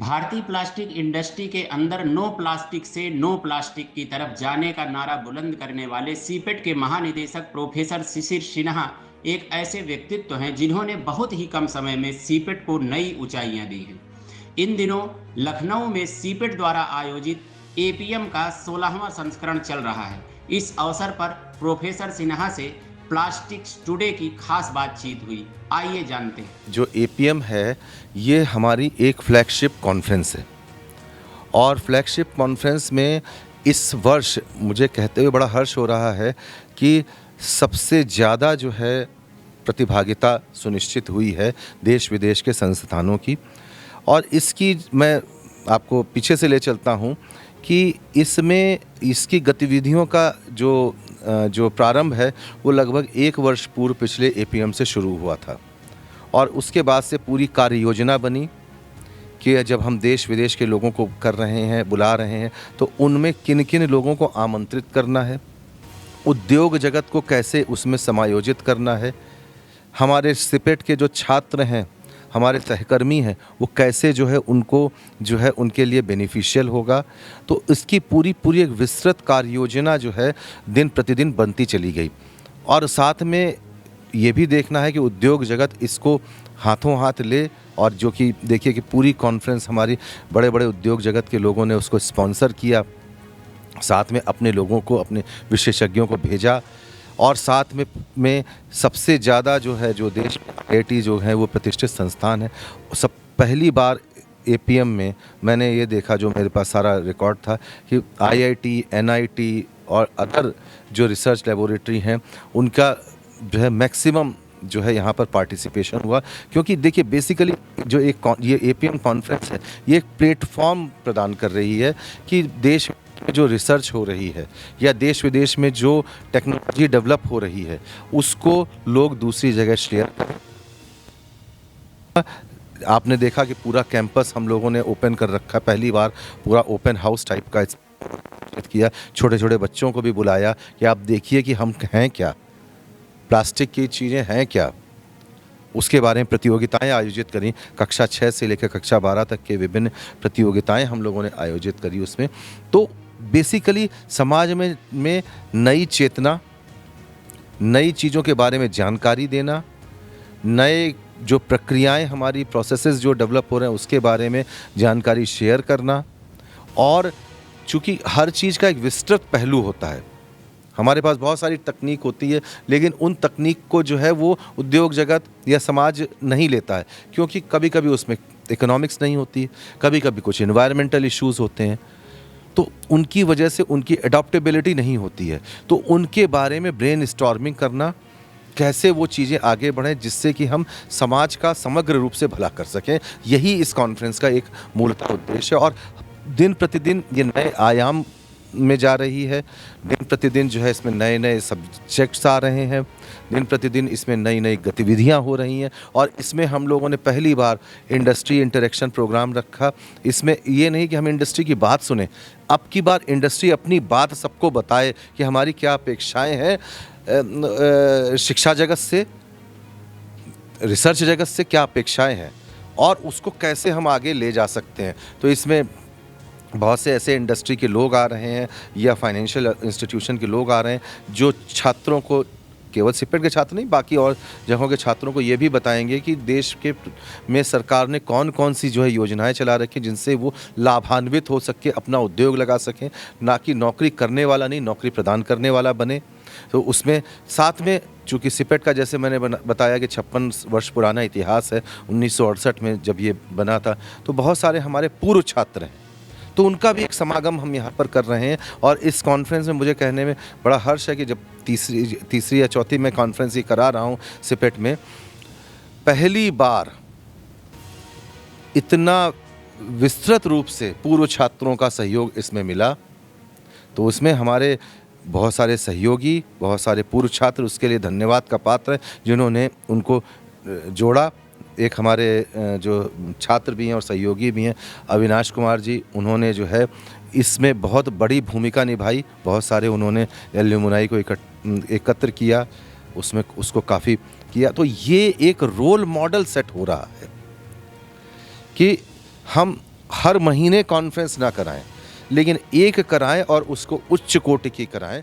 भारतीय plastic industry के अंदर नो प्लास्टिक से नो प्लास्टिक की तरफ जाने का नारा बुलंद करने वाले सीपेट के महानिदेशक प्रोफेसर शिशिर सिन्हा एक ऐसे व्यक्तित्व हैं जिन्होंने बहुत ही कम समय में सीपेट को नई ऊंचाइयां दी हैं। इन दिनों लखनऊ में सीपेट द्वारा आयोजित एपीएम का 16वां संस्करण चल रहा है। इस अवसर पर प्रोफेसर सिन्हा से प्लास्टिक्स टुडे की खास बातचीत हुई। आइए जानते हैं। जो एपीएम है ये हमारी एक फ्लैगशिप कॉन्फ्रेंस है और फ्लैगशिप कॉन्फ्रेंस में इस वर्ष मुझे कहते हुए बड़ा हर्ष हो रहा है कि सबसे ज़्यादा जो है प्रतिभागिता सुनिश्चित हुई है देश विदेश के संस्थानों की। और इसकी मैं आपको पीछे से ले चलता हूँ कि इसमें इसकी गतिविधियों का जो प्रारंभ है वो लगभग 1 वर्ष पूर्व पिछले एपीएम से शुरू हुआ था और उसके बाद से पूरी कार्य योजना बनी कि जब हम देश विदेश के लोगों को कर रहे हैं, बुला रहे हैं, तो उनमें किन किन लोगों को आमंत्रित करना है, उद्योग जगत को कैसे उसमें समायोजित करना है, हमारे सिपेट के जो छात्र हैं, हमारे सहकर्मी हैं, वो कैसे जो है उनको जो है उनके लिए बेनिफिशियल होगा। तो इसकी पूरी एक विस्तृत कार्य योजना जो है दिन प्रतिदिन बनती चली गई और साथ में ये भी देखना है कि उद्योग जगत इसको हाथों हाथ ले और जो कि देखिए कि पूरी कॉन्फ्रेंस हमारी बड़े बड़े उद्योग जगत के लोगों ने उसको स्पॉन्सर किया, साथ में अपने लोगों को, अपने विशेषज्ञों को भेजा और साथ में सबसे ज़्यादा जो है जो देश आईआईटी जो है वो प्रतिष्ठित संस्थान है। सब पहली बार एपीएम में मैंने ये देखा, जो मेरे पास सारा रिकॉर्ड था, कि आईआईटी, एनआईटी और अदर जो रिसर्च लेबोरेटरी हैं उनका जो है मैक्सिमम जो है यहाँ पर पार्टिसिपेशन हुआ। क्योंकि देखिए बेसिकली जो ये एपीएम कॉन्फ्रेंस है ये एक प्लेटफॉर्म प्रदान कर रही है कि देश में जो रिसर्च हो रही है या देश विदेश में जो टेक्नोलॉजी डेवलप हो रही है उसको लोग दूसरी जगह शेयर करें। आपने देखा कि पूरा कैंपस हम लोगों ने ओपन कर रखा, पहली बार पूरा ओपन हाउस टाइप का किया, छोटे छोटे बच्चों को भी बुलाया कि आप देखिए कि हम हैं क्या, प्लास्टिक की चीज़ें हैं क्या, उसके बारे में प्रतियोगिताएं आयोजित करी। कक्षा 6 से लेकर कक्षा 12 तक के विभिन्न प्रतियोगिताएं हम लोगों ने आयोजित करी उसमें। तो बेसिकली समाज में नई चेतना, नई चीज़ों के बारे में जानकारी देना, नए जो प्रक्रियाएं हमारी प्रोसेसेस जो डेवलप हो रहे हैं उसके बारे में जानकारी शेयर करना। और चूँकि हर चीज़ का एक विस्तृत पहलू होता है, हमारे पास बहुत सारी तकनीक होती है लेकिन उन तकनीक को जो है वो उद्योग जगत या समाज नहीं लेता है, क्योंकि कभी कभी उसमें इकोनॉमिक्स नहीं होती है, कभी कभी कुछ एनवायरमेंटल इश्यूज़ होते हैं, तो उनकी वजह से उनकी अडॉप्टेबिलिटी नहीं होती है। तो उनके बारे में ब्रेन स्टॉर्मिंग करना, कैसे वो चीज़ें आगे बढ़ें जिससे कि हम समाज का समग्र रूप से भला कर सकें, यही इस कॉन्फ्रेंस का एक मूलतः उद्देश्य है। और दिन प्रतिदिन ये नए आयाम में जा रही है, दिन प्रतिदिन जो है इसमें नए नए सब्जेक्ट्स आ रहे हैं, दिन प्रतिदिन इसमें नई नई गतिविधियां हो रही हैं। और इसमें हम लोगों ने पहली बार इंडस्ट्री इंटरेक्शन प्रोग्राम रखा। इसमें ये नहीं कि हम इंडस्ट्री की बात सुने, अब की बार इंडस्ट्री अपनी बात सबको बताए कि हमारी क्या अपेक्षाएं हैं शिक्षा जगत से, रिसर्च जगत से क्या अपेक्षाएं हैं और उसको कैसे हम आगे ले जा सकते हैं। तो इसमें बहुत से ऐसे इंडस्ट्री के लोग आ रहे हैं या फाइनेंशियल इंस्टीट्यूशन के लोग आ रहे हैं जो छात्रों को, केवल सिपेट के छात्र नहीं बाकी और जगहों के छात्रों को ये भी बताएंगे कि देश के में सरकार ने कौन कौन सी जो है योजनाएं चला रखी जिनसे वो लाभान्वित हो सके, अपना उद्योग लगा सकें, ना कि नौकरी करने वाला नहीं नौकरी प्रदान करने वाला बने। तो उसमें साथ में चूँकि सिपेट का जैसे मैंने बताया कि 56 वर्ष पुराना इतिहास है, 1968 में जब ये बना था, तो बहुत सारे हमारे पूर्व छात्र हैं, तो उनका भी एक समागम हम यहाँ पर कर रहे हैं। और इस कॉन्फ्रेंस में मुझे कहने में बड़ा हर्ष है कि जब तीसरी या चौथी मैं कॉन्फ्रेंस ये करा रहा हूँ सिपेट में, पहली बार इतना विस्तृत रूप से पूर्व छात्रों का सहयोग इसमें मिला। तो उसमें हमारे बहुत सारे सहयोगी, बहुत सारे पूर्व छात्र उसके लिए धन्यवाद का पात्र हैं जिन्होंने उनको जोड़ा। एक हमारे जो छात्र भी हैं और सहयोगी भी हैं, अविनाश कुमार जी, उन्होंने जो है इसमें बहुत बड़ी भूमिका निभाई। बहुत सारे उन्होंने एल्यूमिनाई को एकत्र किया, उसमें उसको काफ़ी किया। तो ये एक रोल मॉडल सेट हो रहा है कि हम हर महीने कॉन्फ्रेंस ना कराएं, लेकिन एक कराएं और उसको उच्च कोटि की कराएं।